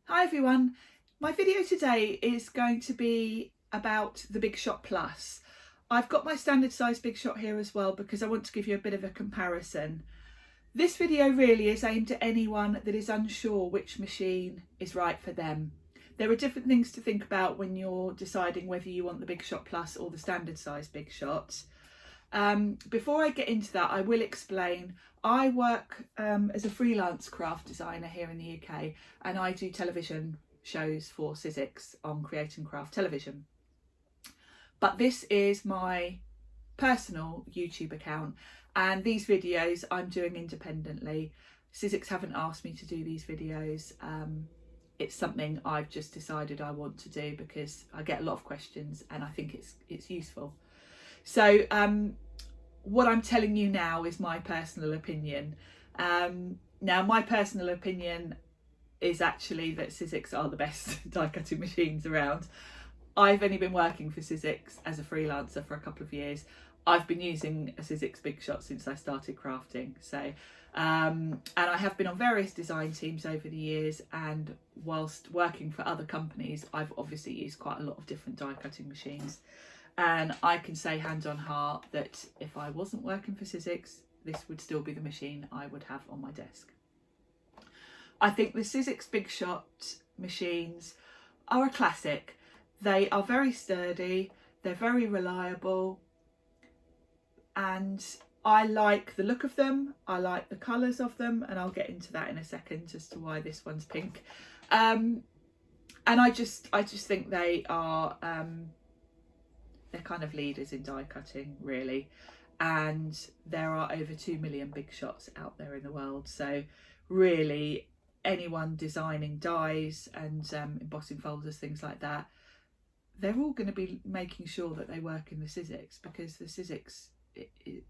Hi everyone, my video today is going to be about the Big Shot Plus. I've got my standard size Big Shot here as well because I want to give you a bit of a comparison. This video really is aimed at anyone that is unsure which machine is right for them. There are different things to think about when you're deciding whether you want the Big Shot Plus or the standard size Big Shot. Before I get into that, I will explain. I work as a freelance craft designer here in the UK, and I do television shows for Sizzix on Create and Craft Television. But this is my personal YouTube account, and these videos I'm doing independently. Sizzix haven't asked me to do these videos. It's something I've just decided I want to do because I get a lot of questions and I think it's useful. So what I'm telling you now is my personal opinion. Now my personal opinion is actually that Sizzix are the best die cutting machines around. I've only been working for Sizzix as a freelancer for a couple of years. I've been using a Sizzix Big Shot since I started crafting. So, and I have been on various design teams over the years, and whilst working for other companies, I've obviously used quite a lot of different die cutting machines. And I can say hand on heart that if I wasn't working for Sizzix, this would still be the machine I would have on my desk. I think the Sizzix Big Shot machines are a classic. They are very sturdy, they're very reliable, and I like the look of them, I like the colours of them, and I'll get into that in a second as to why this one's pink. And I just think they are they're kind of leaders in die cutting, really, and there are over 2 million Big Shots out there in the world, so really anyone designing dies and embossing folders, things like that, they're all going to be making sure that they work in the Sizzix, because the Sizzix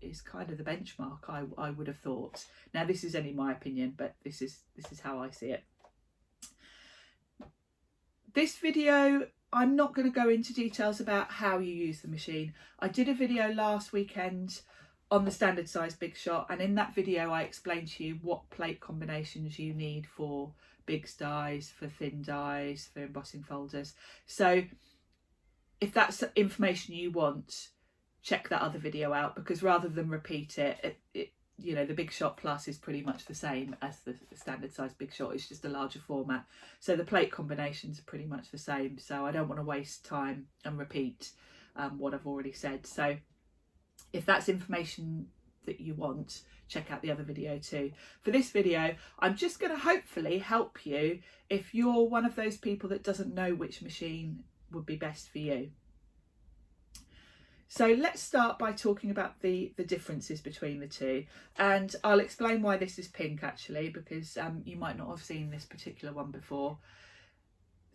is kind of the benchmark, I would have thought. Now this is only my opinion, but this is how I see it. This video, I'm not going to go into details about how you use the machine. I did a video last weekend on the standard size Big Shot, and in that video I explained to you what plate combinations you need for big dies, for thin dies, for embossing folders. So if that's information you want, check that other video out, because rather than repeat it, you know, the Big Shot Plus is pretty much the same as the standard size Big Shot. It's just a larger format, so the plate combinations are pretty much the same, so I don't want to waste time and repeat what I've already said. So if that's information that you want, check out the other video too. For this video, I'm just going to hopefully help you if you're one of those people that doesn't know which machine would be best for you. So let's start by talking about the differences between the two, and I'll explain why this is pink actually, because you might not have seen this particular one before.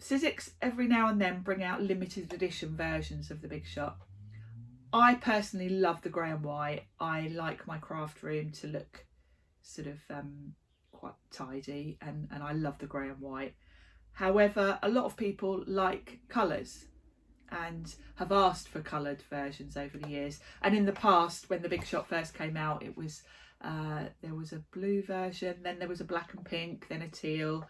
Sizzix every now and then bring out limited edition versions of the Big Shot. I personally love the grey and white. I like my craft room to look sort of quite tidy, and I love the grey and white. However, a lot of people like colours and have asked for coloured versions over the years, and in the past when the Big Shot first came out, it was there was a blue version, then there was a black and pink, then a teal,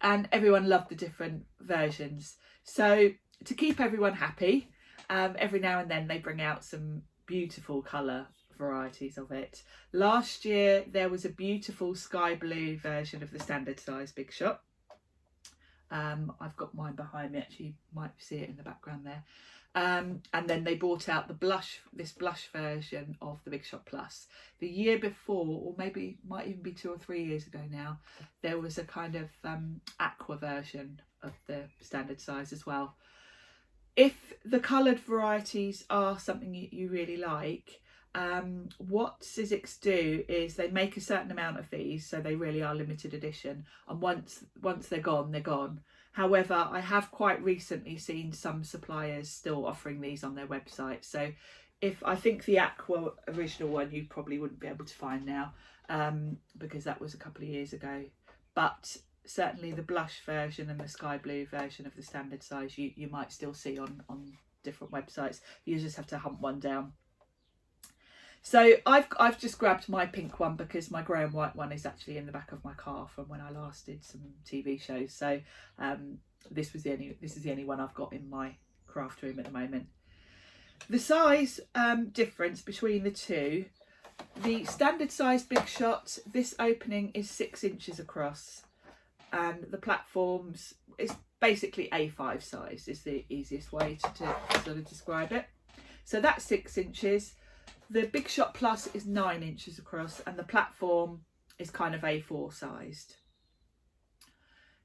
and everyone loved the different versions. So to keep everyone happy, every now and then they bring out some beautiful colour varieties of it. Last year there was a beautiful sky blue version of the standard size Big Shot. I've got mine behind me, actually, you might see it in the background there. And then they brought out this blush version of the Big Shot Plus. The year before, or maybe might even be 2 or 3 years ago now, there was a kind of aqua version of the standard size as well. If the coloured varieties are something you really like, what Sizzix do is they make a certain amount of these, so they really are limited edition, and once they're gone, they're gone. However, I have quite recently seen some suppliers still offering these on their website, so I think the aqua original one you probably wouldn't be able to find now, because that was a couple of years ago, but certainly the blush version and the sky blue version of the standard size you might still see on different websites. You just have to hunt one down. So I've just grabbed my pink one because my grey and white one is actually in the back of my car from when I last did some TV shows. So this is the only one I've got in my craft room at the moment. The size difference between the two, the standard size Big Shot, this opening is 6 inches across, and the platforms is basically A5 size is the easiest way to sort of describe it. So that's 6 inches. The Big Shot Plus is 9 inches across, and the platform is kind of A4 sized.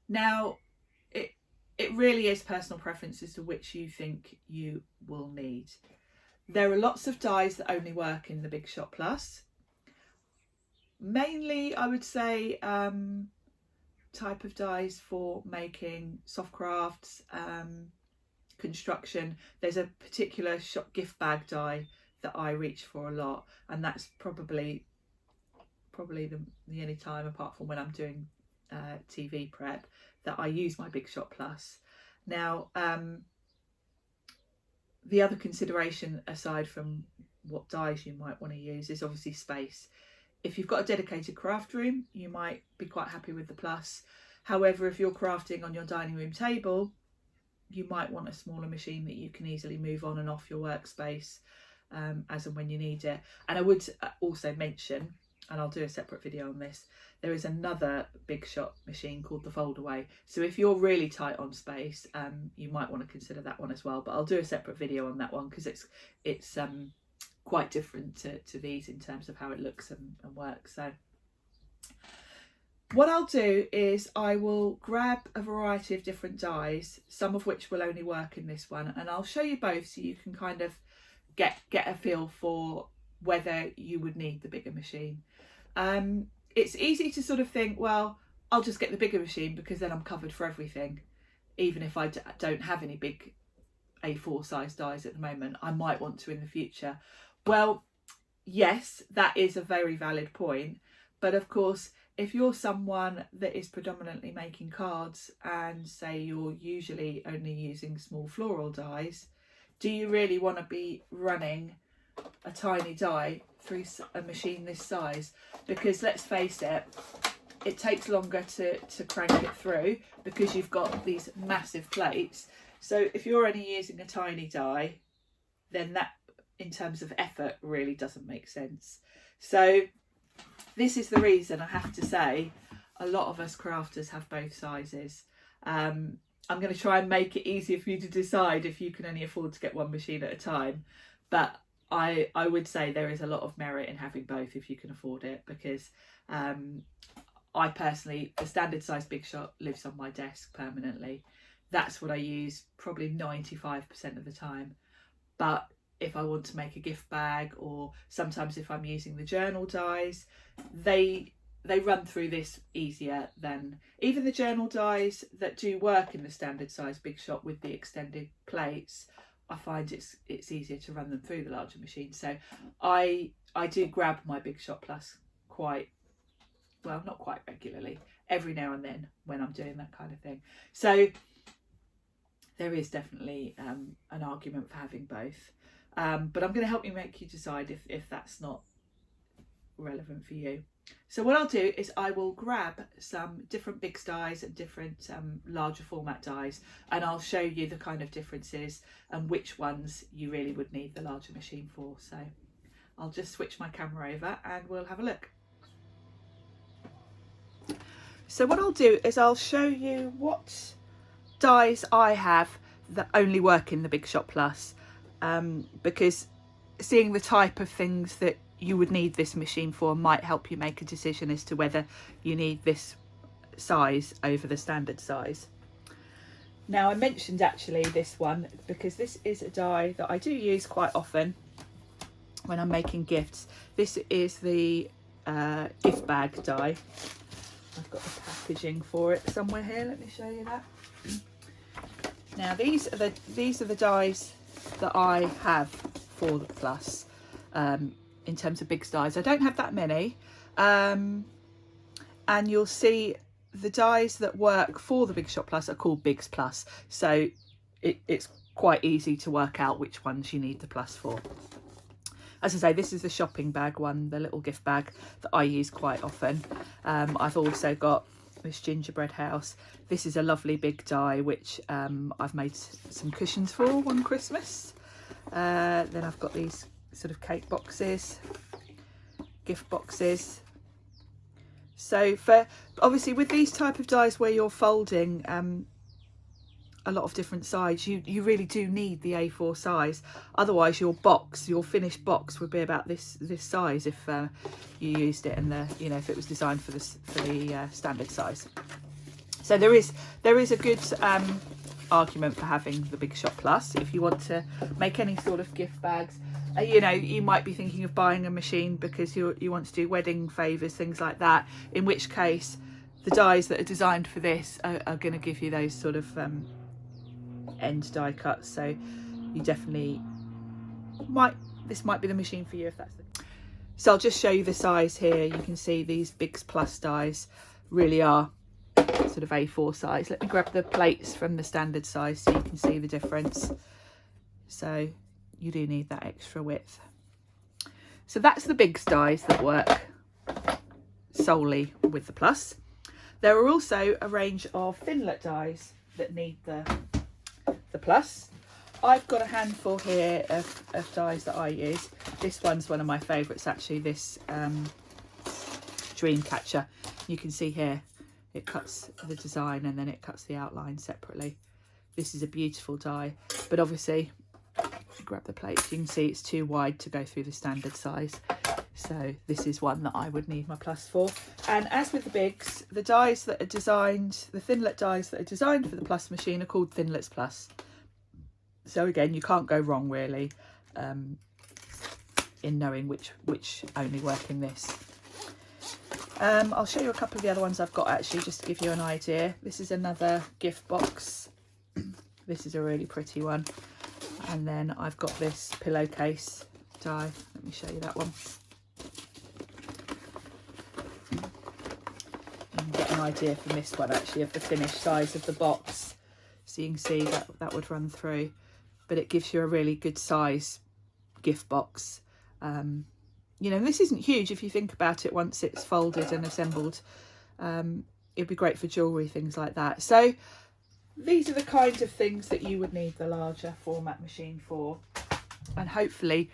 Now, it really is personal preference as to which you think you will need. There are lots of dies that only work in the Big Shot Plus. Mainly, I would say, type of dies for making soft crafts, construction. There's a particular shop gift bag die that I reach for a lot, and that's probably the only time, apart from when I'm doing TV prep, that I use my Big Shot Plus. Now, the other consideration aside from what dies you might want to use is obviously space. If you've got a dedicated craft room, you might be quite happy with the Plus. However, if you're crafting on your dining room table, you might want a smaller machine that you can easily move on and off your workspace as and when you need it. And I would also mention, and I'll do a separate video on this, there is another Big Shot machine called the Foldaway. So if you're really tight on space, you might want to consider that one as well. But I'll do a separate video on that one because it's quite different to these in terms of how it looks and works. So what I'll do is I will grab a variety of different dies, some of which will only work in this one, and I'll show you both so you can kind of get a feel for whether you would need the bigger machine. It's easy to sort of think, well, I'll just get the bigger machine because then I'm covered for everything. Even if I don't have any big A4 size dies at the moment, I might want to in the future. Well, yes, that is a very valid point. But of course, if you're someone that is predominantly making cards and say you're usually only using small floral dies, do you really want to be running a tiny die through a machine this size? Because let's face it, it takes longer to crank it through because you've got these massive plates. So if you're only using a tiny die, then that in terms of effort really doesn't make sense. So this is the reason I have to say a lot of us crafters have both sizes. I'm going to try and make it easier for you to decide if you can only afford to get one machine at a time, but I would say there is a lot of merit in having both if you can afford it, because I personally, the standard size Big Shot lives on my desk permanently. That's what I use probably 95% of the time. But if I want to make a gift bag, or sometimes if I'm using the journal dies, they run through this easier than even the journal dies that do work in the standard size Big Shot with the extended plates. I find it's easier to run them through the larger machine. So I do grab my Big Shot Plus quite, well, not quite regularly, every now and then when I'm doing that kind of thing. So there is definitely an argument for having both. But I'm going to help make you decide if that's not relevant for you. So what I'll do is I will grab some different big dies and different larger format dies, and I'll show you the kind of differences and which ones you really would need the larger machine for. So I'll just switch my camera over and we'll have a look. So what I'll do is I'll show you what dies I have that only work in the Big Shot Plus, because seeing the type of things that you would need this machine for might help you make a decision as to whether you need this size over the standard size. Now, I mentioned actually this one because this is a die that I do use quite often when I'm making gifts. This is the gift bag die. I've got the packaging for it somewhere here. Let me show you that. Now these are the dies that I have for the Plus. In terms of big dies, I don't have that many, and you'll see the dies that work for the Big Shot Plus are called Bigs Plus, so it's quite easy to work out which ones you need the Plus for. As I say, this is the shopping bag one, the little gift bag that I use quite often. I've also got this gingerbread house. This is a lovely big die which I've made some cushions for one Christmas. Then I've got these sort of cake boxes, gift boxes. So for obviously with these type of dies where you're folding a lot of different sides, you really do need the A4 size. Otherwise your box, your finished box, would be about this size if you used it in the, you know, if it was designed for the standard size. So there is a good argument for having the Big Shot Plus if you want to make any sort of gift bags. You know, you might be thinking of buying a machine because you want to do wedding favours, things like that, in which case the dies that are designed for this are going to give you those sort of end die cuts. So you definitely this might be the machine for you if that's the... So I'll just show you the size here. You can see these Big Plus dies really are sort of A4 size. Let me grab the plates from the standard size so you can see the difference. So you do need that extra width. So that's the big dies that work solely with the Plus. There are also a range of Thinlet dies that need the Plus. I've got a handful here of dies that I use. This one's one of my favourites actually, this Dream Catcher. You can see here it cuts the design and then it cuts the outline separately. This is a beautiful die, but obviously grab the plates, you can see it's too wide to go through the standard size, so this is one that I would need my Plus for. And as with the bigs, the dies that are designed, the Thinlet dies that are designed for the Plus machine are called Thinlets Plus. So again, you can't go wrong really in knowing which only work in this. I'll show you a couple of the other ones I've got actually, just to give you an idea. This is another gift box. This is a really pretty one. And then I've got this pillowcase die. Let me show you that one. You can get an idea from this one actually of the finished size of the box. So you can see that would run through, but it gives you a really good size gift box. You know, this isn't huge if you think about it once it's folded and assembled. It'd be great for jewellery, things like that. So these are the kinds of things that you would need the larger format machine for, and hopefully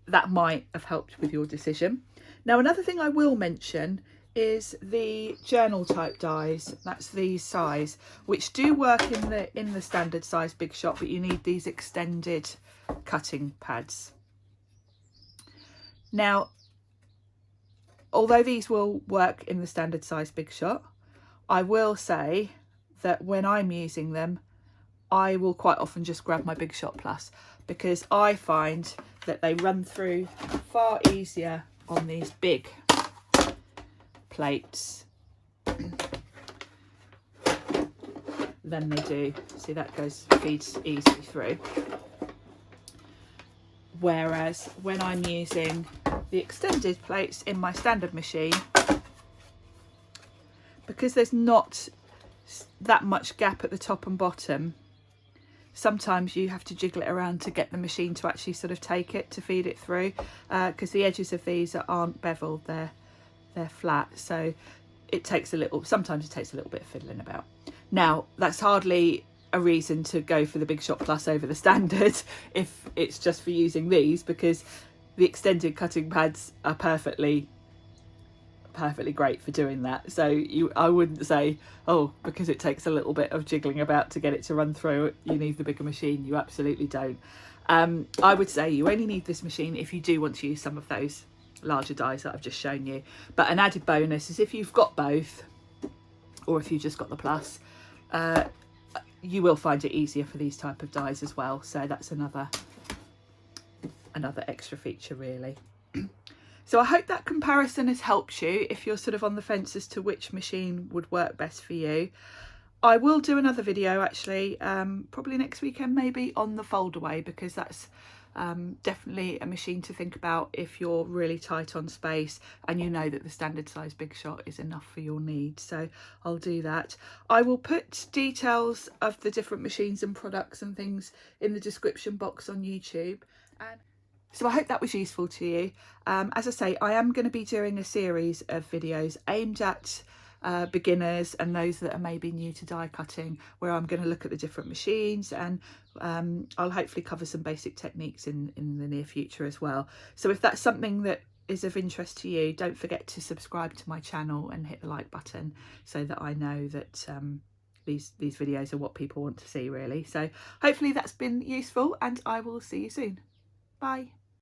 that might have helped with your decision. Now, another thing I will mention is the journal type dies. That's these size, which do work in the standard size Big Shot, but you need these extended cutting pads. Now, although these will work in the standard size Big Shot, I will say that when I'm using them, I will quite often just grab my Big Shot Plus, because I find that they run through far easier on these big plates than they do. See, that feeds easily through. Whereas when I'm using the extended plates in my standard machine, because there's not that much gap at the top and bottom, sometimes you have to jiggle it around to get the machine to actually sort of take it, to feed it through, because the edges of these aren't beveled, they're flat, so sometimes it takes a little bit of fiddling about. Now, that's hardly a reason to go for the Big Shot Plus over the standard if it's just for using these, because the extended cutting pads are perfectly great for doing that. So I wouldn't say, oh, because it takes a little bit of jiggling about to get it to run through, you need the bigger machine. You absolutely don't. I would say you only need this machine if you do want to use some of those larger dies that I've just shown you. But an added bonus is if you've got both, or if you've just got the Plus, you will find it easier for these type of dies as well. So that's another extra feature really. So I hope that comparison has helped you if you're sort of on the fence as to which machine would work best for you. I will do another video actually, probably next weekend maybe, on the fold away, because that's definitely a machine to think about if you're really tight on space and you know that the standard size Big Shot is enough for your needs. So I'll do that. I will put details of the different machines and products and things in the description box on YouTube. And So I hope that was useful to you. As I say, I am going to be doing a series of videos aimed at beginners and those that are maybe new to die cutting, where I'm going to look at the different machines, and I'll hopefully cover some basic techniques in the near future as well. So if that's something that is of interest to you, don't forget to subscribe to my channel and hit the like button so that I know that these videos are what people want to see, really. So hopefully that's been useful, and I will see you soon. Bye.